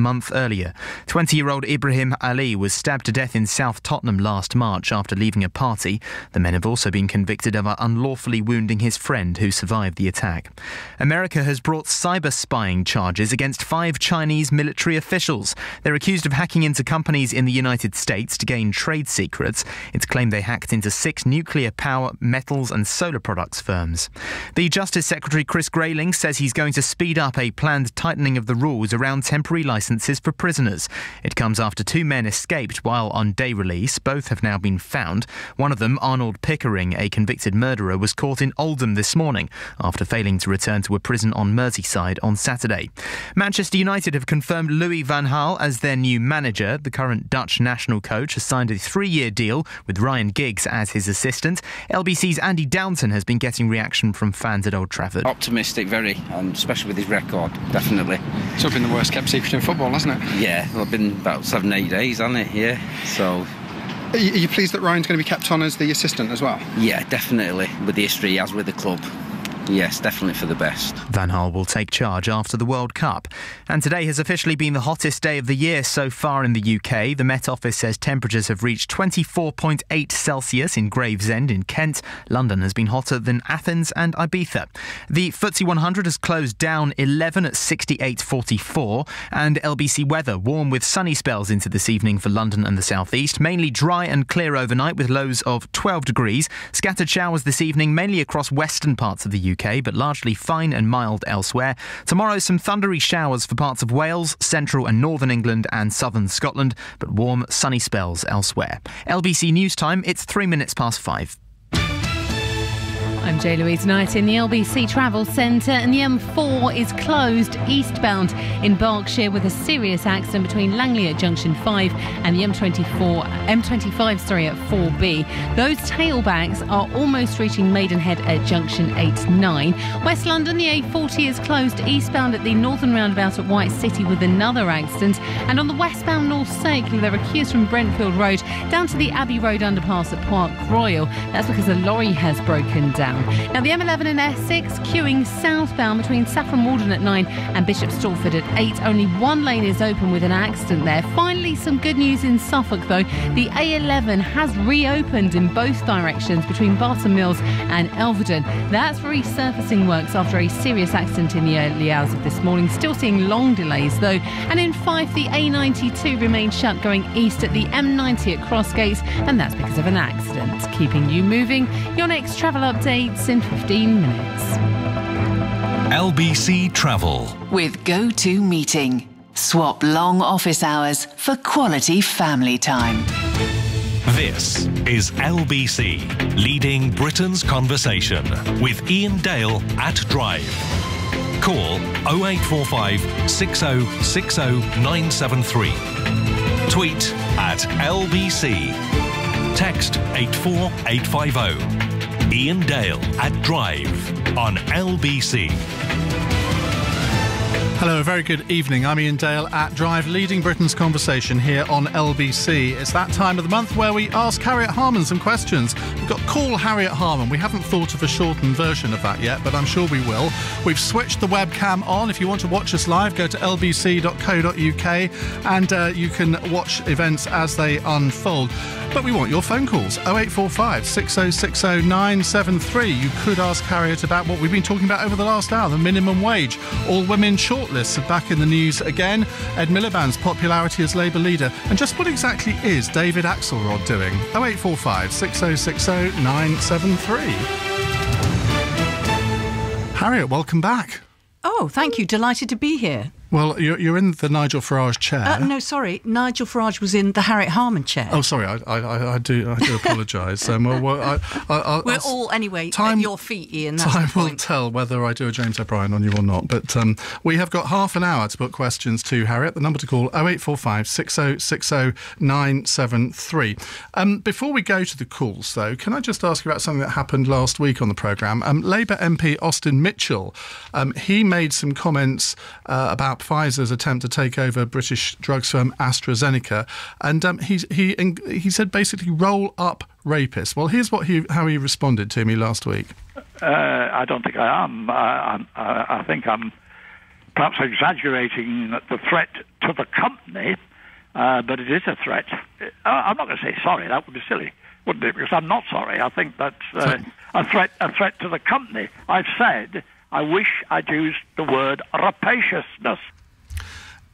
month earlier. 20-year-old Ibrahim Ali was stabbed to death in South Tottenham last March after leaving a party. The men have also been convicted of unlawfully wounding his friend who survived the attack. America has brought cyber spying charges against 5 Chinese military officials. They're accused of hacking into companies in the United States to gain trade secrets. It's claimed they hacked into 6 nuclear power, metals and solar products firms. The Justice Secretary Chris Grayling says he's going to speed up a planned tightening of the rules around temporary licences for prisoners. It comes after 2 men escaped while on day release. Both have now been found. One of them, Arnold Pickering, a convicted murderer, was caught in Oldham this morning after failing to return to a prison on Merseyside on Saturday. Manchester United have confirmed Louis van Gaal as their new manager. The current Dutch national coach has signed a 3-year deal with Ryan Giggs as his assistant. LBC's Andy Downton has been getting reaction from fans at Old Trafford. Optimistic, very, and especially with his record, definitely. It's been the worst kept secret in football, hasn't it? Yeah, well, it's been about 7-8 days, hasn't it? Yeah, so... Are you pleased that Ryan's going to be kept on as the assistant as well? Yeah, definitely, with the history he has with the club. Yes, definitely for the best. Van Gaal will take charge after the World Cup. And today has officially been the hottest day of the year so far in the UK. The Met Office says temperatures have reached 24.8 Celsius in Gravesend in Kent. London has been hotter than Athens and Ibiza. The FTSE 100 has closed down 11 at 68.44. And LBC weather, warm with sunny spells into this evening for London and the southeast. Mainly dry and clear overnight with lows of 12 degrees. Scattered showers this evening, mainly across western parts of the UK, but largely fine and mild elsewhere. Tomorrow, some thundery showers for parts of Wales, central and northern England and southern Scotland, but warm, sunny spells elsewhere. LBC News Time, it's 3 minutes past 5. I'm Jo Louise Knight in the LBC Travel Centre, and the M4 is closed eastbound in Berkshire with a serious accident between Langley at Junction 5 and the M25 at 4B. Those tailbacks are almost reaching Maidenhead at Junction 8-9. West London, the A40 is closed eastbound at the northern roundabout at White City with another accident, and on the westbound North Circular there are queues from Brentfield Road down to the Abbey Road underpass at Park Royal. That's because a lorry has broken down. Now the M11 and S6 queuing southbound between Saffron Walden at 9 and Bishop Stortford at 8. Only one lane is open with an accident there. Finally, some good news in Suffolk though. The A11 has reopened in both directions between Barton Mills and Elvedon. That's for resurfacing works after a serious accident in the early hours of this morning. Still seeing long delays though. And in Fife, the A92 remains shut going east at the M90 at Crossgates, and that's because of an accident. Keeping you moving. Your next travel updates in 15 minutes. LBC Travel with Go-To Meeting. Swap long office hours for quality family time. This is LBC, leading Britain's conversation with Ian Dale at Drive. Call 0845 6060 973. Tweet at LBC. Text 84850. Ian Dale at Drive on LBC. Hello, a very good evening. I'm Ian Dale at Drive, leading Britain's conversation here on LBC. It's that time of the month where we ask Harriet Harman some questions. We've got Call Harriet Harman. We haven't thought of a shortened version of that yet, but I'm sure we will. We've switched the webcam on. If you want to watch us live, go to lbc.co.uk and you can watch events as they unfold. But we want your phone calls, 0845 6060 973. You could ask Harriet about what we've been talking about over the last hour, the minimum wage. All women shortlists are back in the news again. Ed Miliband's popularity as Labour leader. And just what exactly is David Axelrod doing? 0845 6060 973. Harriet, welcome back. Oh, thank you. Delighted to be here. Well, you're in the Nigel Farage chair. No, sorry. Nigel Farage was in the Harriet Harman chair. Oh, sorry. I do apologise. We're all, anyway, at your feet, Ian. That's time will tell whether I do a James O'Brien on you or not. But we have got half an hour to put questions to Harriet. The number to call, 0845 6060 973. Before we go to the calls, though, can I just ask you about something that happened last week on the programme? Labour MP Austin Mitchell, he made some comments about Pfizer's attempt to take over British drugs firm AstraZeneca, and he said basically roll up rapists. Well, here's how he responded to me last week. I don't think I am. I think I'm perhaps exaggerating the threat to the company, but it is a threat. I'm not going to say sorry, that would be silly, wouldn't it? Because I'm not sorry. I think that's a threat to the company. I've said I wish I'd used the word rapaciousness.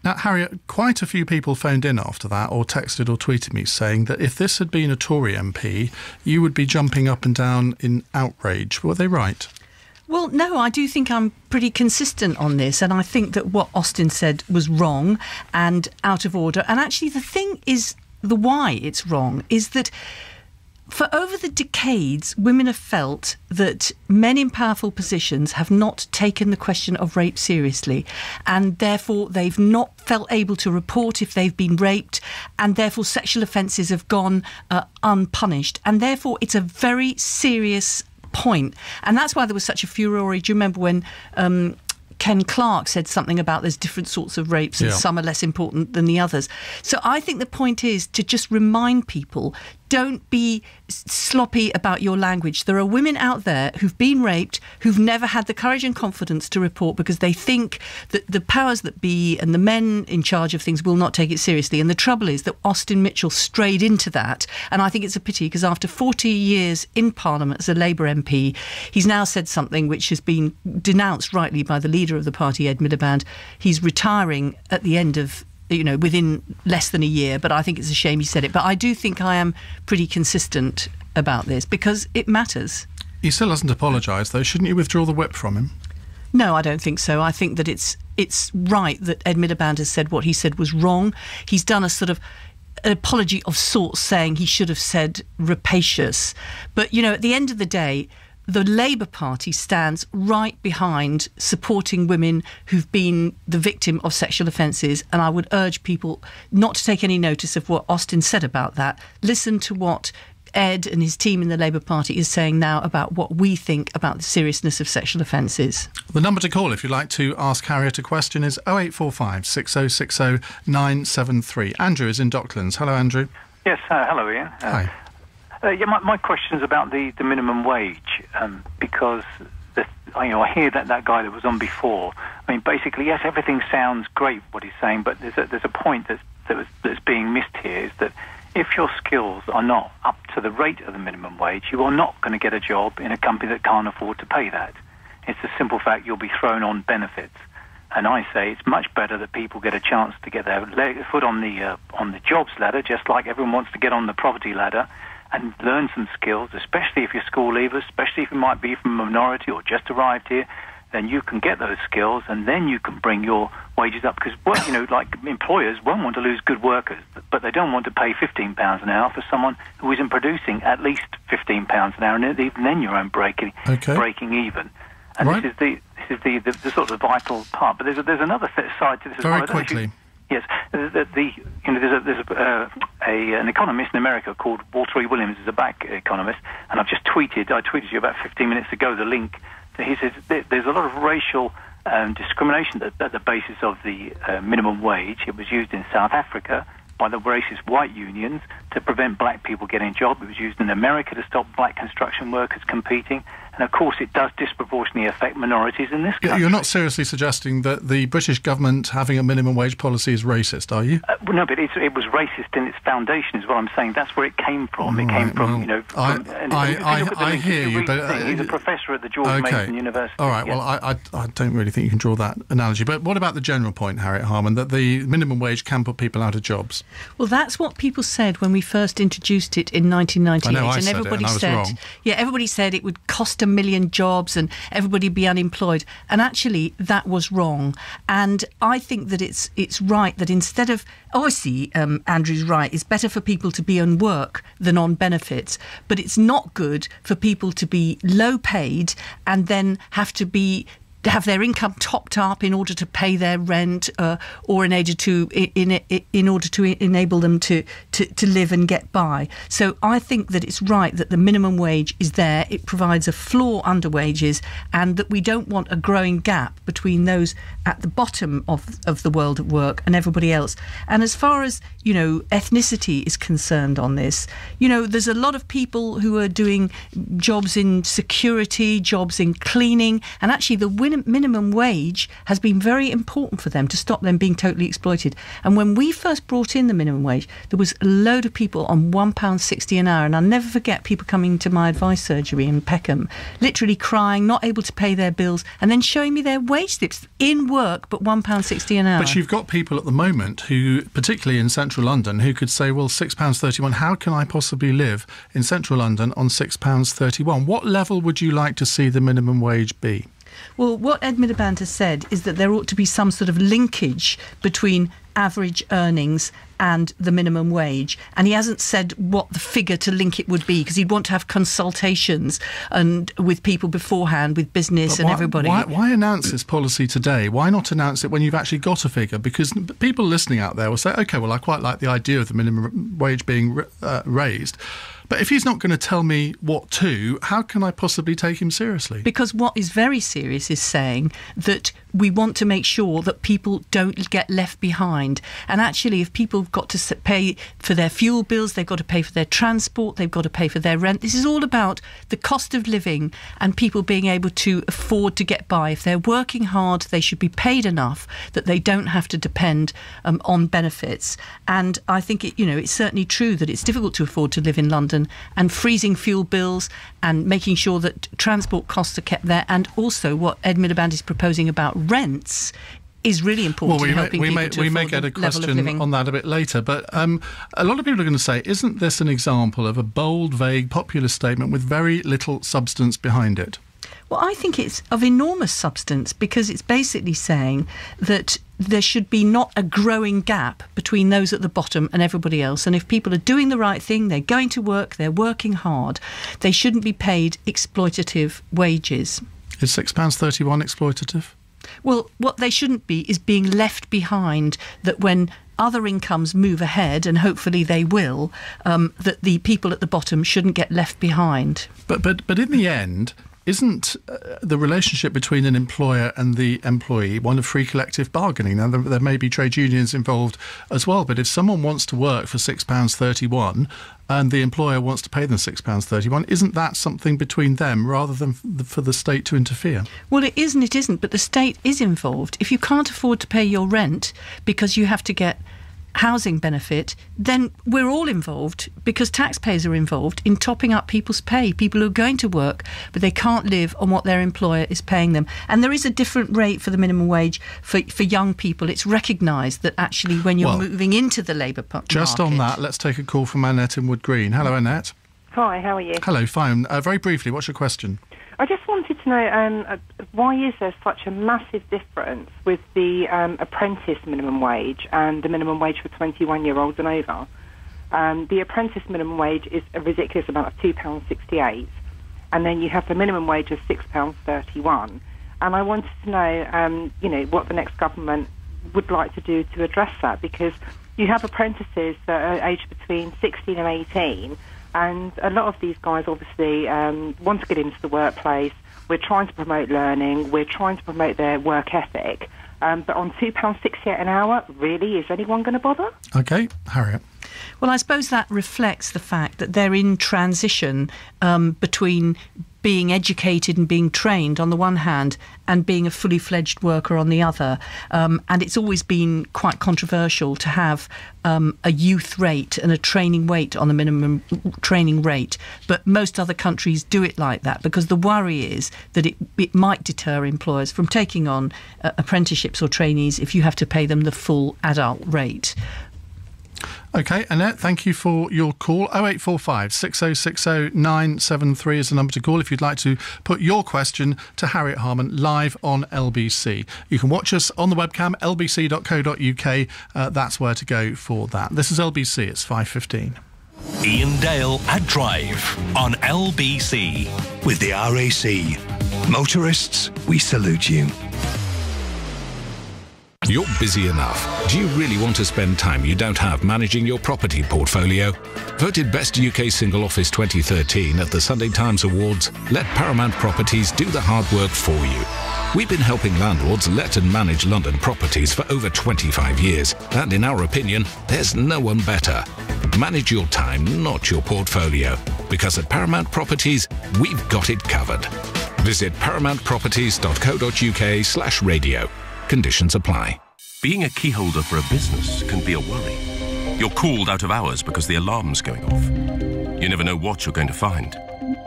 Now, Harriet, quite a few people phoned in after that or texted or tweeted me saying that if this had been a Tory MP, you would be jumping up and down in outrage. Were they right? Well, no, I do think I'm pretty consistent on this, and I think that what Austin said was wrong and out of order. And actually, the thing is, the why it's wrong is that for over the decades, women have felt that men in powerful positions have not taken the question of rape seriously, and therefore they've not felt able to report if they've been raped, and therefore sexual offences have gone unpunished. And therefore it's a very serious point. And that's why there was such a furore. Do you remember when Ken Clark said something about there's different sorts of rapes and some are less important than the others? So I think the point is to just remind people, don't be sloppy about your language. There are women out there who've been raped, who've never had the courage and confidence to report because they think that the powers that be and the men in charge of things will not take it seriously. And the trouble is that Austin Mitchell strayed into that. And I think it's a pity because after 40 years in Parliament as a Labour MP, he's now said something which has been denounced rightly by the leader of the party, Ed Miliband. He's retiring at the end of within less than a year, but I think it's a shame he said it. But I do think I am pretty consistent about this because it matters. He still hasn't apologised, though. Shouldn't you withdraw the whip from him? No, I don't think so. I think that it's right that Ed Miliband has said what he said was wrong. He's done a sort of an apology of sorts, saying he should have said rapacious. But, at the end of the day, the Labour Party stands right behind supporting women who've been the victim of sexual offences, and I would urge people not to take any notice of what Austin said about that. Listen to what Ed and his team in the Labour Party is saying now about what we think about the seriousness of sexual offences. The number to call if you'd like to ask Harriet a question is 0845 6060 973. Andrew is in Docklands. Hello, Andrew. Yes, hello, Ian. Hi. My question is about the minimum wage, because I hear that guy that was on before. I mean, basically, yes, everything sounds great what he's saying, but there's a point that's being missed here, is that if your skills are not up to the rate of the minimum wage, you are not going to get a job in a company that can't afford to pay that. It's the simple fact you'll be thrown on benefits. And I say it's much better that people get a chance to get their foot on the jobs ladder, just like everyone wants to get on the property ladder, and learn some skills, especially if you're school leavers, especially if you might be from a minority or just arrived here, then you can get those skills and then you can bring your wages up. Because, like employers won't want to lose good workers, but they don't want to pay £15 an hour for someone who isn't producing at least £15 an hour, and even then you're breaking even. And right. This is the sort of vital part. But there's another side to this as well. Very quickly. Yes, there's an economist in America called Walter E. Williams, is a black economist, and I tweeted you about 15 minutes ago the link. He says there's a lot of racial discrimination at the basis of the minimum wage. It was used in South Africa by the racist white unions to prevent black people getting jobs. It was used in America to stop black construction workers competing. And of course, it does disproportionately affect minorities in this country. You're not seriously suggesting that the British government having a minimum wage policy is racist, are you? No, but it was racist in its foundation, is what I'm saying. That's where it came from. It came from, I hear you, but he's a professor at the George Mason University. All right. Well, I don't really think you can draw that analogy. But what about the general point, Harriet Harman, that the minimum wage can put people out of jobs? Well, that's what people said when we first introduced it in 1998, I know, I said everybody said, everybody said it would cost 1 million jobs and everybody be unemployed. And actually, that was wrong. And I think that it's right that instead of, obviously, Andrew's right, it's better for people to be on work than on benefits. But it's not good for people to be low paid and then have their income topped up in order to pay their rent, or in order to enable them to live and get by. So I think that it's right that the minimum wage is there. It provides a floor under wages, and that we don't want a growing gap between those at the bottom of the world of work and everybody else. And as far as ethnicity is concerned on this, there's a lot of people who are doing jobs in security, jobs in cleaning, and actually the minimum wage has been very important for them to stop them being totally exploited. And when we first brought in the minimum wage, there was a load of people on £1.60 an hour. And I'll never forget people coming to my advice surgery in Peckham, literally crying, not able to pay their bills, and then showing me their wage slips in work, but £1.60 an hour. But you've got people at the moment who, particularly in central London, who could say, well, £6.31, how can I possibly live in central London on £6.31? What level would you like to see the minimum wage be? Well, what Ed Miliband has said is that there ought to be some sort of linkage between average earnings and the minimum wage, and he hasn't said what the figure to link it would be, because he'd want to have consultations and with people beforehand, with business and everybody. Why announce this policy today? Why not announce it when you've actually got a figure? Because people listening out there will say, OK, well, I quite like the idea of the minimum wage being raised. But if he's not going to tell me what to, how can I possibly take him seriously? Because what is very serious is saying that we want to make sure that people don't get left behind. And actually, if people have got to pay for their fuel bills, they've got to pay for their transport, they've got to pay for their rent. This is all about the cost of living and people being able to afford to get by. If they're working hard, they should be paid enough that they don't have to depend on benefits. And I think it's certainly true that it's difficult to afford to live in London, and freezing fuel bills and making sure that transport costs are kept there, and also what Ed Miliband is proposing about rents is really important in helping people to afford get a the level of question living. on that a bit later, but a lot of people are going to say, isn't this an example of a bold, vague, populist statement with very little substance behind it? Well, I think it's of enormous substance, because it's basically saying that there should be not a growing gap between those at the bottom and everybody else. And if people are doing the right thing, they're going to work, they're working hard, they shouldn't be paid exploitative wages. Is £6.31 exploitative? Well, what they shouldn't be is being left behind, that when other incomes move ahead, and hopefully they will, that the people at the bottom shouldn't get left behind. But in the end, isn't the relationship between an employer and the employee one of free collective bargaining? Now, there may be trade unions involved as well, but if someone wants to work for £6.31 and the employer wants to pay them £6.31, isn't that something between them rather than for the state to interfere? Well, it is and it isn't, but the state is involved. If you can't afford to pay your rent because you have to get housing benefit, then we're all involved, because taxpayers are involved in topping up people's pay. People who are going to work, but they can't live on what their employer is paying them. And there is a different rate for the minimum wage for young people. It's recognised that actually when you're moving into the labour market... Just on that, let's take a call from Annette in Wood Green. Hello, Annette. Hi, how are you? Hello, fine. Very briefly, what's your question? I just wanted to know why is there such a massive difference with the apprentice minimum wage and the minimum wage for 21-year-olds and over? The apprentice minimum wage is a ridiculous amount of £2.68, and then you have the minimum wage of £6.31. And I wanted to know, what the next government would like to do to address that, because you have apprentices that are aged between 16 and 18. And a lot of these guys obviously want to get into the workplace. We're trying to promote learning. We're trying to promote their work ethic. But on £2.68 an hour, really, is anyone going to bother? OK, Harriet. Well, I suppose that reflects the fact that they're in transition between being educated and being trained on the one hand and being a fully fledged worker on the other. And it's always been quite controversial to have a youth rate and a training weight on the minimum training rate. But most other countries do it like that, because the worry is that it might deter employers from taking on apprenticeships or trainees if you have to pay them the full adult rate. OK, Annette, thank you for your call. 0845 6060 973 is the number to call if you'd like to put your question to Harriet Harman live on LBC. You can watch us on the webcam, lbc.co.uk. That's where to go for that. This is LBC, it's 5:15. Ian Dale at Drive on LBC. With the RAC. Motorists, we salute you. You're busy enough. Do you really want to spend time you don't have managing your property portfolio? Voted Best UK Single Office 2013 at the Sunday Times Awards, let Paramount Properties do the hard work for you. We've been helping landlords let and manage London properties for over 25 years, and in our opinion, there's no one better. Manage your time, not your portfolio, because at Paramount Properties, we've got it covered. Visit paramountproperties.co.uk/radio. Conditions apply. Being a key holder for a business can be a worry. You're called out of hours because the alarm's going off. You never know what you're going to find.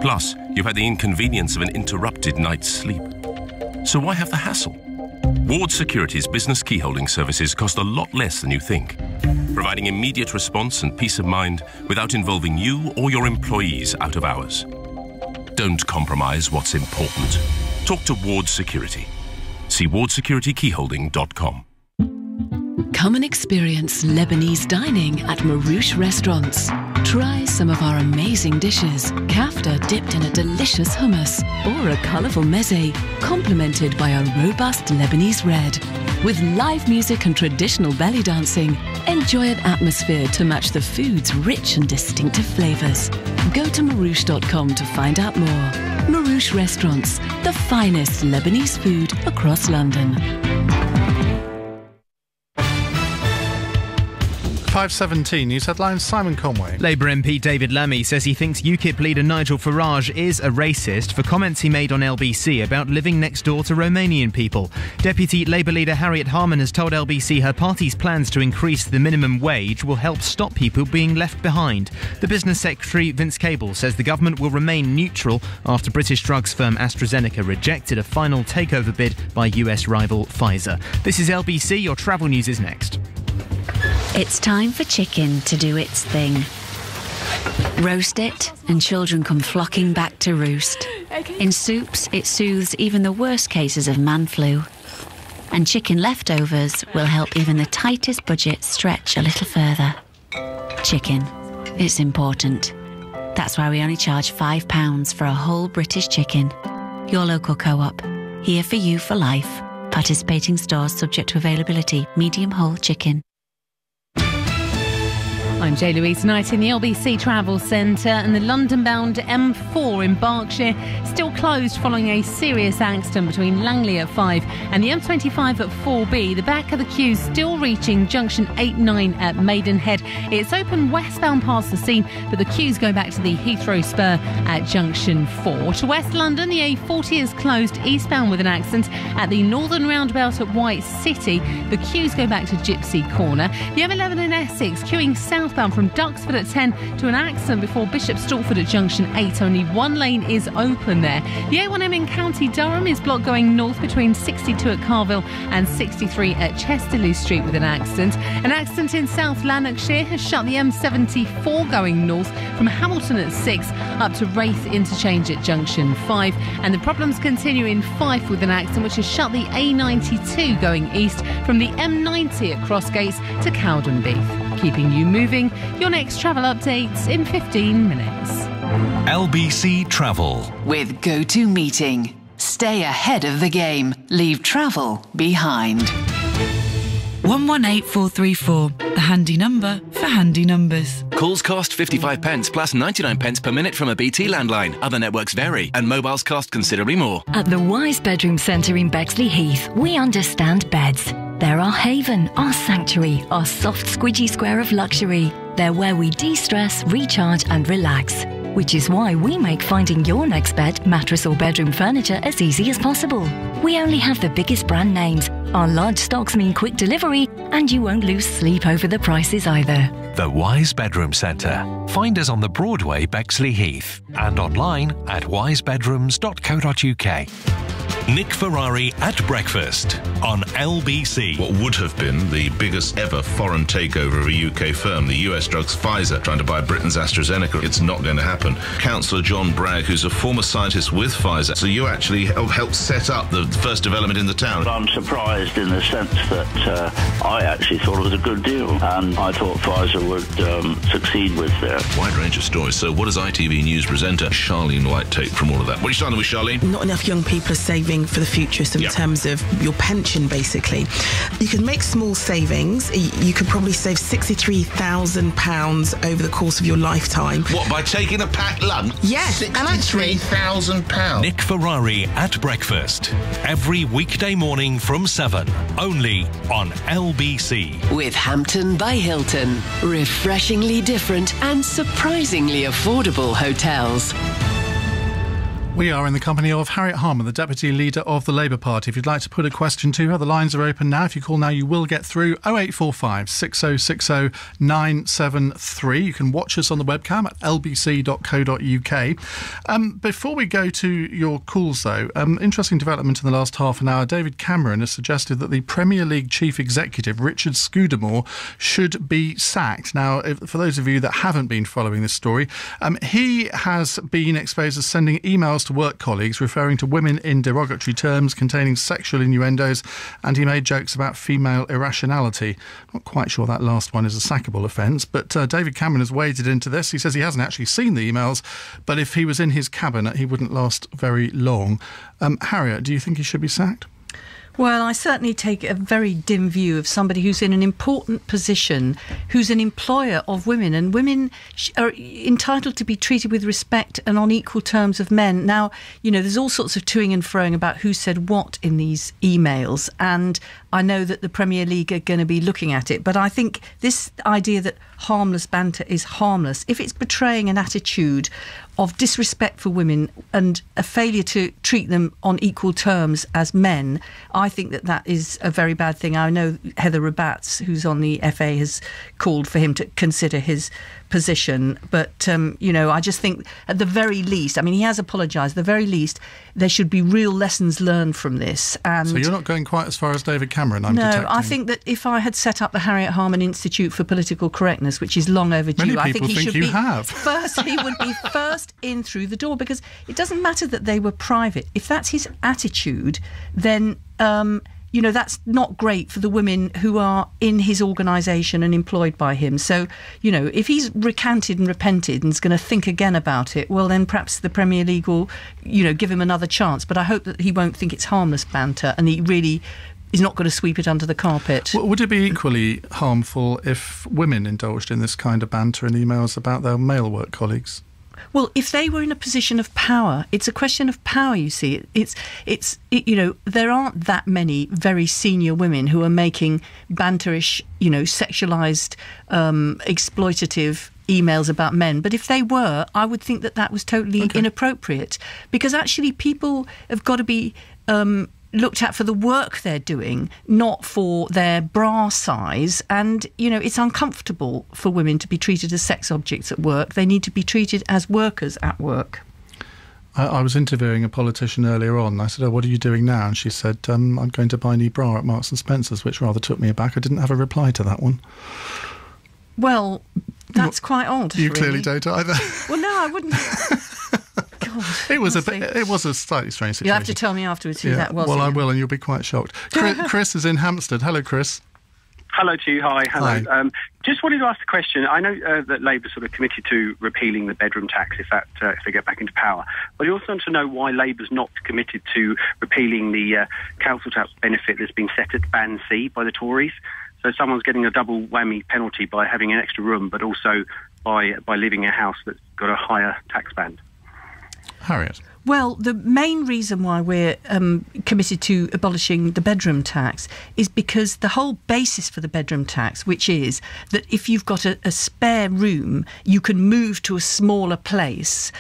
Plus, you've had the inconvenience of an interrupted night's sleep. So why have the hassle? Ward Security's business key holding services cost a lot less than you think, providing immediate response and peace of mind without involving you or your employees out of hours. Don't compromise what's important. Talk to Ward Security. See wardsecuritykeyholding.com. Come and experience Lebanese dining at Marouche Restaurants. Try some of our amazing dishes, kafta dipped in a delicious hummus, or a colourful meze, complemented by a robust Lebanese red. With live music and traditional belly dancing, enjoy an atmosphere to match the food's rich and distinctive flavours. Go to marouche.com to find out more. Marouche Restaurants, the finest Lebanese food across London. 5:17 news headlines. Simon Conway. Labour MP David Lammy says he thinks UKIP leader Nigel Farage is a racist for comments he made on LBC about living next door to Romanian people. Deputy Labour leader Harriet Harman has told LBC her party's plans to increase the minimum wage will help stop people being left behind. The Business Secretary Vince Cable says the government will remain neutral after British drugs firm AstraZeneca rejected a final takeover bid by US rival Pfizer. This is LBC. Your travel news is next. It's time for chicken to do its thing. Roast it, and children come flocking back to roost. In soups, it soothes even the worst cases of man flu. And chicken leftovers will help even the tightest budget stretch a little further. Chicken. It's important. That's why we only charge £5 for a whole British chicken. Your local co-op. Here for you for life. Participating stores subject to availability. Medium whole chicken. I'm Louise Knight in the LBC Travel Centre, and the London-bound M4 in Berkshire still closed following a serious accident between Langley at 5 and the M25 at 4B. The back of the queue still reaching junction 8-9 at Maidenhead. It's open westbound past the scene, but the queues go back to the Heathrow Spur at junction 4. To West London, the A40 is closed eastbound with an accident at the northern roundabout at White City. The queues go back to Gypsy Corner. The M11 in Essex queuing southbound from Duxford at 10 to an accident before Bishop Stortford at junction 8. Only one lane is open there. The A1M in County Durham is blocked going north between 62 at Carville and 63 at Chesterley Street with an accident. An accident in South Lanarkshire has shut the M74 going north from Hamilton at 6 up to Wraith Interchange at junction 5. And the problems continue in Fife with an accident which has shut the A92 going east from the M90 at Crossgates to Cowdenbeath. Keeping you moving. Your next travel updates in 15 minutes. LBC Travel. With Go-To Meeting. Stay ahead of the game. Leave travel behind. 118434, the handy number for handy numbers. Calls cost 55p plus 99p per minute from a BT landline. Other networks vary, and mobiles cost considerably more. At the Wise Bedroom Centre in Bexley Heath, we understand beds. They're our haven, our sanctuary, our soft squidgy square of luxury. They're where we de-stress, recharge and relax. Which is why we make finding your next bed, mattress or bedroom furniture as easy as possible. We only have the biggest brand names. Our large stocks mean quick delivery, and you won't lose sleep over the prices either. The Wise Bedroom Centre. Find us on the Broadway, Bexley Heath, and online at wisebedrooms.co.uk. Nick Ferrari at breakfast on LBC. What would have been the biggest ever foreign takeover of a UK firm, the US drugs Pfizer, trying to buy Britain's AstraZeneca. It's not going to happen. Councillor John Bragg, who's a former scientist with Pfizer, so you actually helped set up the first development in the town. I'm surprised in the sense that I actually thought it was a good deal, and I thought Pfizer would succeed with their wide range of stories. So what does ITV News presenter Charlene White take from all of that? What are you starting with, Charlene? Not enough young people are saving for the future, so in terms of your pension, basically. You can make small savings. You could probably save £63,000 over the course of your lifetime. What, by taking a packed lunch? Yes, £63,000. Nick Ferrari at breakfast. Every weekday morning from 7, only on LBC. With Hampton by Hilton. Refreshingly different and surprisingly affordable hotels. We are in the company of Harriet Harman, the Deputy Leader of the Labour Party. If you'd like to put a question to her, the lines are open now. If you call now, you will get through 0845 6060 973. You can watch us on the webcam at lbc.co.uk. Before we go to your calls, though, interesting development in the last half an hour. David Cameron has suggested that the Premier League Chief Executive, Richard Scudamore, should be sacked. Now, for those of you that haven't been following this story, he has been exposed as sending emails to work colleagues referring to women in derogatory terms containing sexual innuendos, and he made jokes about female irrationality. Not quite sure that last one is a sackable offence, but David Cameron has waded into this. He says he hasn't actually seen the emails, but if he was in his cabinet, he wouldn't last very long. Harriet, do you think he should be sacked? Well, I certainly take a very dim view of somebody who's in an important position, who's an employer of women, and women are entitled to be treated with respect and on equal terms of men. Now, there's all sorts of toing and froing about who said what in these emails, and I know that the Premier League are going to be looking at it, but I think this idea that harmless banter is harmless, if it's betraying an attitude of disrespect for women and a failure to treat them on equal terms as men, I think that that is a very bad thing. I know Heather Rabatz, who's on the FA, has called for him to consider his position, but I just think at the very least, he has apologised, at the very least there should be real lessons learned from this. And so you're not going quite as far as David Cameron, I'm detecting. No, I think that if I had set up the Harriet Harman Institute for Political Correctness, which is long overdue, I think he should be first. He would be first in through the door, because it doesn't matter that they were private. If that's his attitude, then that's not great for the women who are in his organisation and employed by him. So, if he's recanted and repented and is going to think again about it, well, then perhaps the Premier League will, give him another chance. But I hope that he won't think it's harmless banter and he really is not going to sweep it under the carpet. Would it be equally harmful if women indulged in this kind of banter in emails about their male work colleagues? Well, if they were in a position of power, it's a question of power, you see. There aren't that many very senior women who are making banterish, sexualised, exploitative emails about men. But if they were, I would think that was totally inappropriate, because actually people have got to be looked at for the work they're doing, not for their bra size. And, it's uncomfortable for women to be treated as sex objects at work. They need to be treated as workers at work. I was interviewing a politician earlier on. I said, what are you doing now? And she said, I'm going to buy a new bra at Marks & Spencer's, which rather took me aback. I didn't have a reply to that one. Well, that's quite odd. You clearly don't either. Well, no, I wouldn't. God, it was a slightly strange situation. You'll have to tell me afterwards who that was. Well, I will, and you'll be quite shocked. Chris is in Hampstead. Hello, Chris. Hello to you. Hi. Hello. Hi. Just wanted to ask a question. I know that Labour sort of committed to repealing the bedroom tax if they get back into power. But I also want to know why Labour's not committed to repealing the council tax benefit that's been set at Band C by the Tories. So someone's getting a double whammy penalty by having an extra room, but also by living in a house that's got a higher tax band. Harriet. Well, the main reason why we're committed to abolishing the bedroom tax is because the whole basis for the bedroom tax, which is that if you've got a spare room, you can move to a smaller place.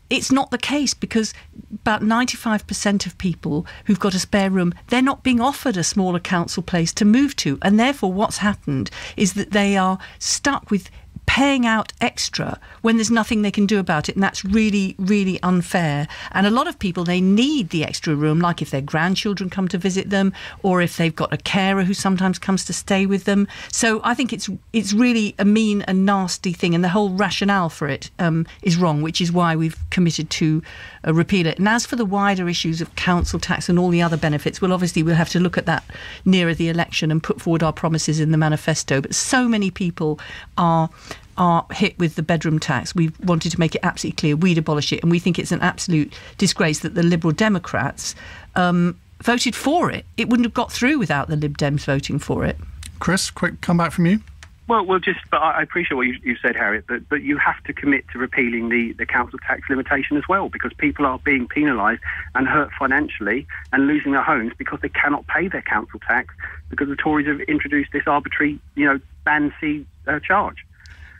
It's not the case, because about 95% of people who've got a spare room, they're not being offered a smaller council place to move to. And therefore what's happened is that they are stuck with paying out extra when there's nothing they can do about it, and that's really, really unfair. And a lot of people, they need the extra room, like if their grandchildren come to visit them, or if they've got a carer who sometimes comes to stay with them. So I think it's really a mean and nasty thing, and the whole rationale for it is wrong, which is why we've committed to repeal it. And as for the wider issues of council tax and all the other benefits, well, obviously we'll have to look at that nearer the election and put forward our promises in the manifesto. But so many people are hit with the bedroom tax. We've wanted to make it absolutely clear we'd abolish it, and we think it's an absolute disgrace that the Liberal Democrats voted for it. It wouldn't have got through without the Lib Dems voting for it. Chris, quick comeback from you. Well, but I appreciate what you said, Harriet, but you have to commit to repealing the council tax limitation as well, because people are being penalised and hurt financially and losing their homes because they cannot pay their council tax because the Tories have introduced this arbitrary, Band C charge.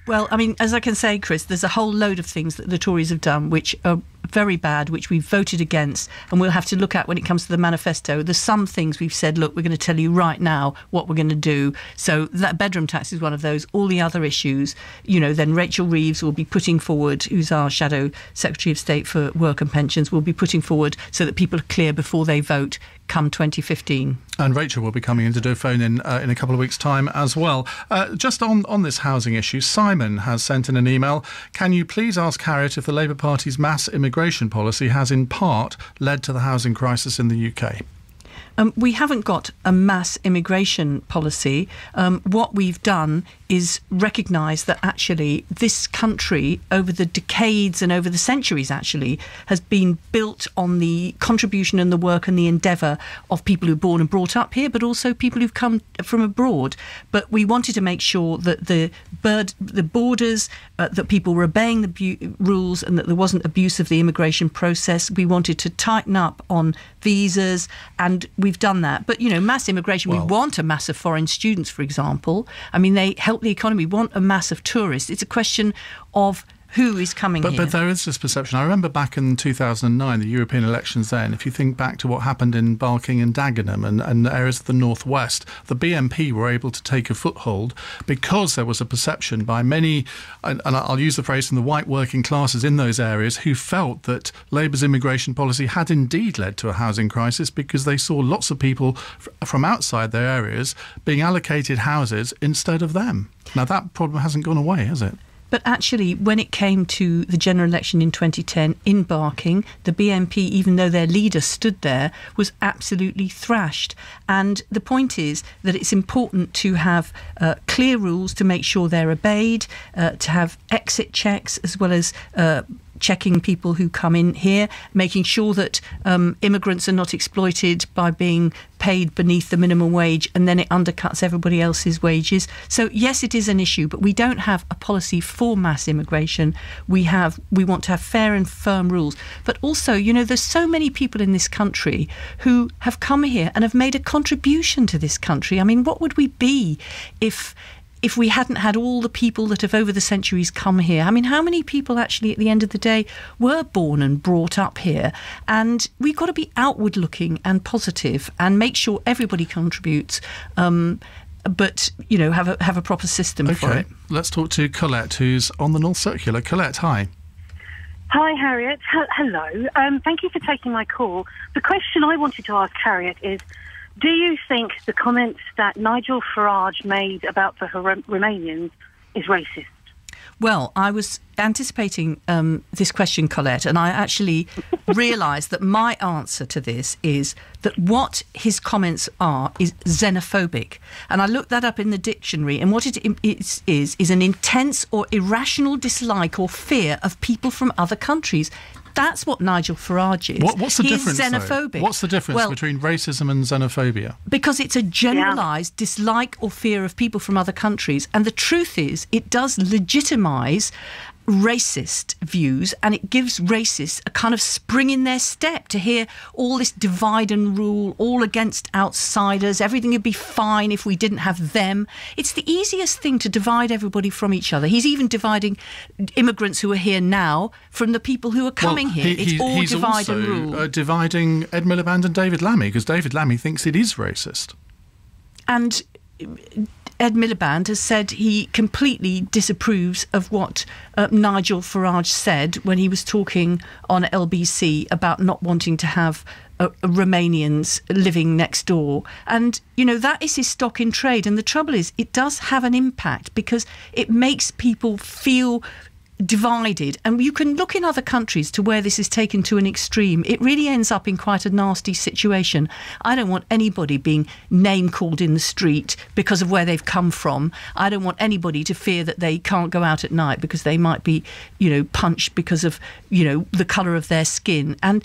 Well, as I can say, Chris, there's a whole load of things that the Tories have done which are very bad, which we've voted against, and we'll have to look at when it comes to the manifesto. There's some things we've said, look, we're going to tell you right now what we're going to do. So that bedroom tax is one of those. All the other issues, then Rachel Reeves will be putting forward, who's our Shadow Secretary of State for Work and Pensions, will be putting forward so that people are clear before they vote come 2015. And Rachel will be coming in to do a phone-in in a couple of weeks' time as well. Just on this housing issue, Simon has sent in an email. Can you please ask Harriet if the Labour Party's mass immigration policy has in part led to the housing crisis in the UK? We haven't got a mass immigration policy. What we've done is recognise that actually this country, over the decades and over the centuries actually, has been built on the contribution and the work and the endeavour of people who are born and brought up here, but also people who've come from abroad. But we wanted to make sure that the borders, that people were obeying the rules and that there wasn't abuse of the immigration process. We wanted to tighten up on visas, and we've done that. But, mass immigration, we want a mass of foreign students, for example. I mean, they help the economy. We want a mass of tourists. It's a question of who is coming here. But there is this perception. I remember back in 2009, the European elections then, if you think back to what happened in Barking and Dagenham and areas of the northwest, the BNP were able to take a foothold because there was a perception by many, and I'll use the phrase, from the white working classes in those areas, who felt that Labour's immigration policy had indeed led to a housing crisis because they saw lots of people from outside their areas being allocated houses instead of them. Now, that problem hasn't gone away, has it? But actually, when it came to the general election in 2010 in Barking, the BNP, even though their leader stood there, was absolutely thrashed. And the point is that it's important to have clear rules to make sure they're obeyed, to have exit checks as well as checking people who come in here, making sure that immigrants are not exploited by being paid beneath the minimum wage, and then it undercuts everybody else's wages. So yes, it is an issue, but we don't have a policy for mass immigration. We want to have fair and firm rules. But also, there's so many people in this country who have come here and have made a contribution to this country. I mean, what would we be if we hadn't had all the people that have over the centuries come here? I mean, how many people actually at the end of the day were born and brought up here? And we've got to be outward looking and positive and make sure everybody contributes, but, have a proper system for it. Let's talk to Colette, who's on the North Circular. Colette, hi. Hi, Harriet. Hello. Thank you for taking my call. The question I wanted to ask Harriet is, do you think the comments that Nigel Farage made about the Romanians is racist? Well, I was anticipating this question, Colette, and I actually realised that my answer to this is that what his comments are is xenophobic. And I looked that up in the dictionary, and what it is an intense or irrational dislike or fear of people from other countries. That's what Nigel Farage is. What's the difference, He's xenophobic. Though? What's the difference between racism and xenophobia? Because it's a generalised dislike or fear of people from other countries. And the truth is, it does legitimise racist views, and it gives racists a kind of spring in their step to hear all this divide and rule, all against outsiders, everything would be fine if we didn't have them. It's the easiest thing to divide everybody from each other. He's even dividing immigrants who are here now from the people who are coming here. It's all divide and rule. He's also dividing Ed Miliband and David Lammy, because David Lammy thinks it is racist. And Ed Miliband has said he completely disapproves of what Nigel Farage said when he was talking on LBC about not wanting to have Romanians living next door. And, that is his stock in trade. And the trouble is, it does have an impact because it makes people feel divided, and you can look in other countries to where this is taken to an extreme. It really ends up in quite a nasty situation. I don't want anybody being name called in the street because of where they've come from. I don't want anybody to fear that they can't go out at night because they might be, punched because of, the colour of their skin. And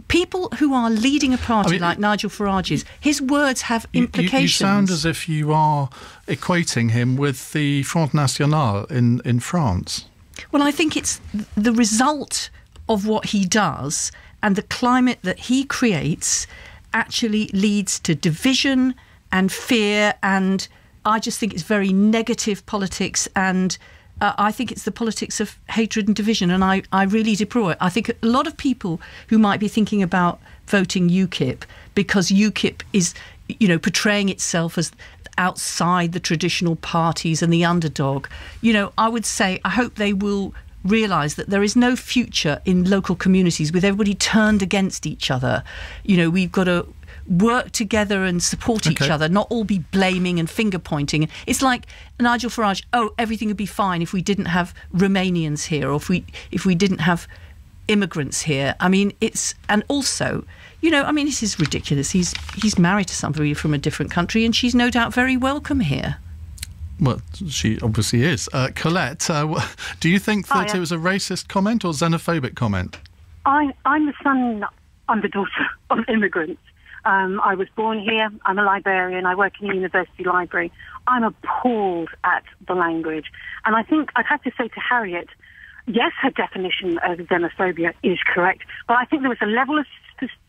people who are leading a party like Nigel Farage's, his words have implications. You sound as if you are equating him with the Front National in France. Well, I think it's the result of what he does, and the climate that he creates actually leads to division and fear, and I just think it's very negative politics, and I think it's the politics of hatred and division, and I really deplore it. I think a lot of people who might be thinking about voting UKIP because UKIP is, portraying itself as outside the traditional parties and the underdog, I would say I hope they will realise that there is no future in local communities with everybody turned against each other. We've got to work together and support each other, not all be blaming and finger pointing. It's like Nigel Farage, everything would be fine if we didn't have Romanians here, or if we didn't have immigrants here. I mean, this is ridiculous. He's married to somebody from a different country, and she's no doubt very welcome here. Well, she obviously is. Colette, do you think that it was a racist comment or xenophobic comment? I'm the daughter of immigrants. I was born here. I'm a librarian. I work in the university library. I'm appalled at the language. And I think I'd have to say to Harriet, yes, her definition of xenophobia is correct, but I think there was a level of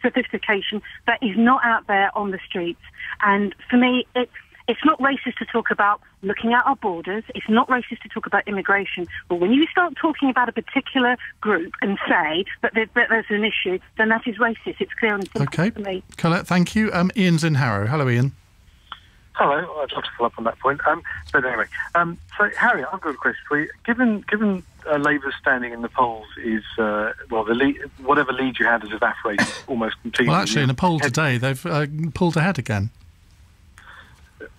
sophistication that is not out there on the streets. And for me, it's not racist to talk about looking at our borders. It's not racist to talk about immigration. But when you start talking about a particular group and say that there's an issue, then that is racist. It's clear and simple for me. Colette, thank you. Ian's in Harrow. Hello, Ian. Hello. I'd love to follow up on that point. But anyway, so Harriet, I've got a question for you. Given Labour's standing in the polls is, whatever lead you had has evaporated almost completely. Well, actually, in a poll today, they've pulled ahead again.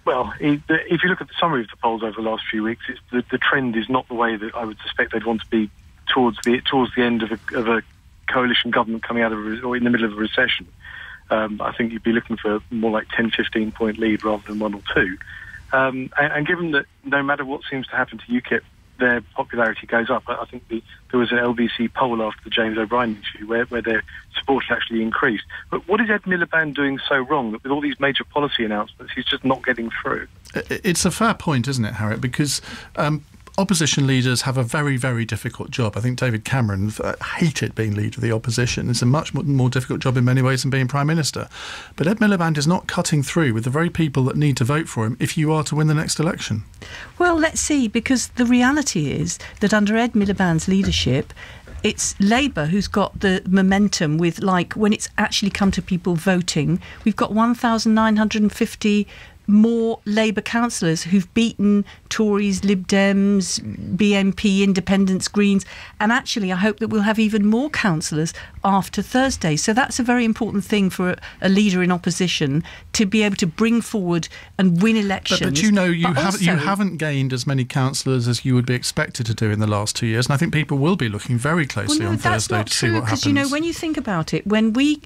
Well, if you look at the summary of the polls over the last few weeks, the trend is not the way that I would suspect they'd want to be towards the end of a coalition government coming out of or in the middle of a recession. I think you'd be looking for more like 10, 15-point lead rather than 1 or 2. And given that no matter what seems to happen to UKIP, their popularity goes up. I think there was an LBC poll after the James O'Brien interview where their support actually increased. But what is Ed Miliband doing so wrong that with all these major policy announcements, he's just not getting through? It's a fair point, isn't it, Harriet? Because opposition leaders have a very, very difficult job. I think David Cameron hated being leader of the opposition. It's a much more difficult job in many ways than being Prime Minister. But Ed Miliband is not cutting through with the very people that need to vote for him if you are to win the next election. Well, let's see, because the reality is that under Ed Miliband's leadership, it's Labour who's got the momentum with, when it's actually come to people voting, we've got 1,950 more Labour councillors who've beaten Tories, Lib Dems, BNP, Independents, Greens, and actually I hope that we'll have even more councillors after Thursday. So that's a very important thing for a leader in opposition, to be able to bring forward and win elections. But you haven't gained as many councillors as you would be expected to do in the last 2 years, and I think people will be looking very closely on Thursday to see what happens. Because, when you think about it, when we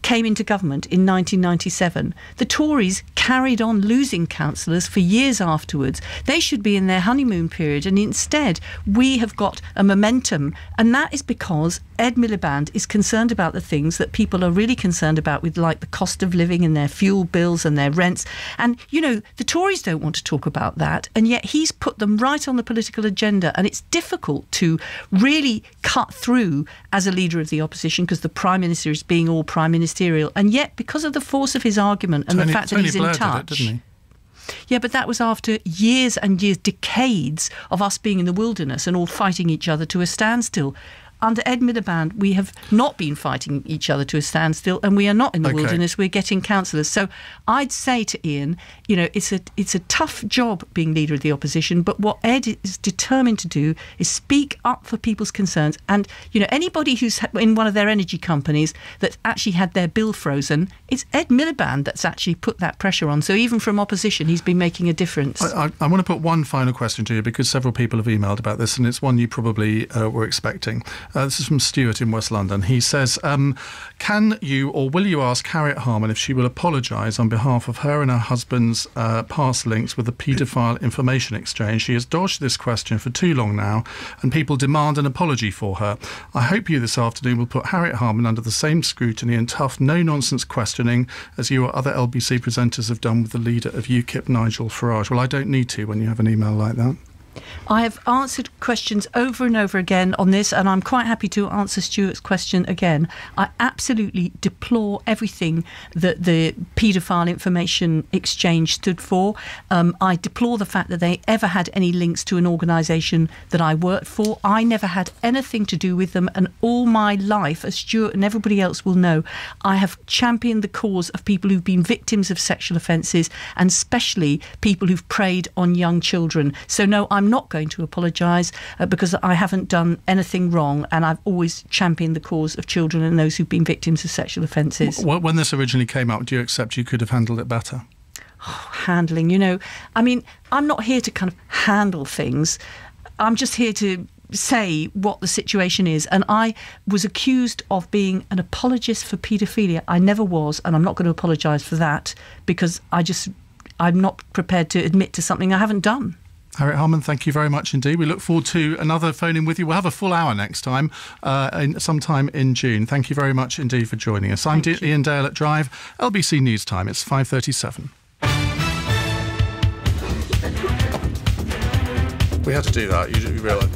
came into government in 1997, the Tories carried on losing councillors for years afterwards. They should be in their honeymoon period, and instead we have got a momentum, and that is because Ed Miliband is concerned about the things that people are really concerned about, with like the cost of living and their fuel bills and their rents. And the Tories don't want to talk about that, and yet he's put them right on the political agenda, and it's difficult to really cut through as a leader of the opposition because the Prime Minister is being all prime ministerial, and yet because of the force of his argument and the fact that he's in touch. Didn't he? Yeah, but that was after years and years, decades of us being in the wilderness and all fighting each other to a standstill. Under Ed Miliband, we have not been fighting each other to a standstill, and we are not in the wilderness. We're getting councillors. So I'd say to Ian, it's a tough job being leader of the opposition, but what Ed is determined to do is speak up for people's concerns. And, anybody who's in one of their energy companies that actually had their bill frozen, it's Ed Miliband that's actually put that pressure on. So even from opposition, he's been making a difference. I want to put one final question to you, because several people have emailed about this, and it's one you probably were expecting. This is from Stuart in West London. He says, can you or will you ask Harriet Harman if she will apologise on behalf of her and her husband's past links with the paedophile information exchange? She has dodged this question for too long now, and people demand an apology for her. I hope you this afternoon will put Harriet Harman under the same scrutiny and tough, no-nonsense questioning as you or other LBC presenters have done with the leader of UKIP, Nigel Farage. Well, I don't need to when you have an email like that. I have answered questions over and over again on this, and I'm quite happy to answer Stuart's question again. I absolutely deplore everything that the paedophile information exchange stood for. I deplore the fact that they ever had any links to an organisation that I worked for. I never had anything to do with them, and all my life, as Stuart and everybody else will know, I have championed the cause of people who've been victims of sexual offences, and especially people who've preyed on young children. So no, I'm not going to apologise because I haven't done anything wrong, and I've always championed the cause of children and those who've been victims of sexual offences. When this originally came out, do you accept you could have handled it better? Handling, I mean, I'm not here to kind of handle things. I'm just here to say what the situation is, and I was accused of being an apologist for paedophilia. I never was, and I'm not going to apologise for that because I'm not prepared to admit to something I haven't done. Harriet Harman, thank you very much indeed. We look forward to another phone-in with you. We'll have a full hour next time, sometime in June. Thank you very much indeed for joining us. I'm Ian Dale at Drive, LBC News Time. It's 5:37. We had to do that, you realise.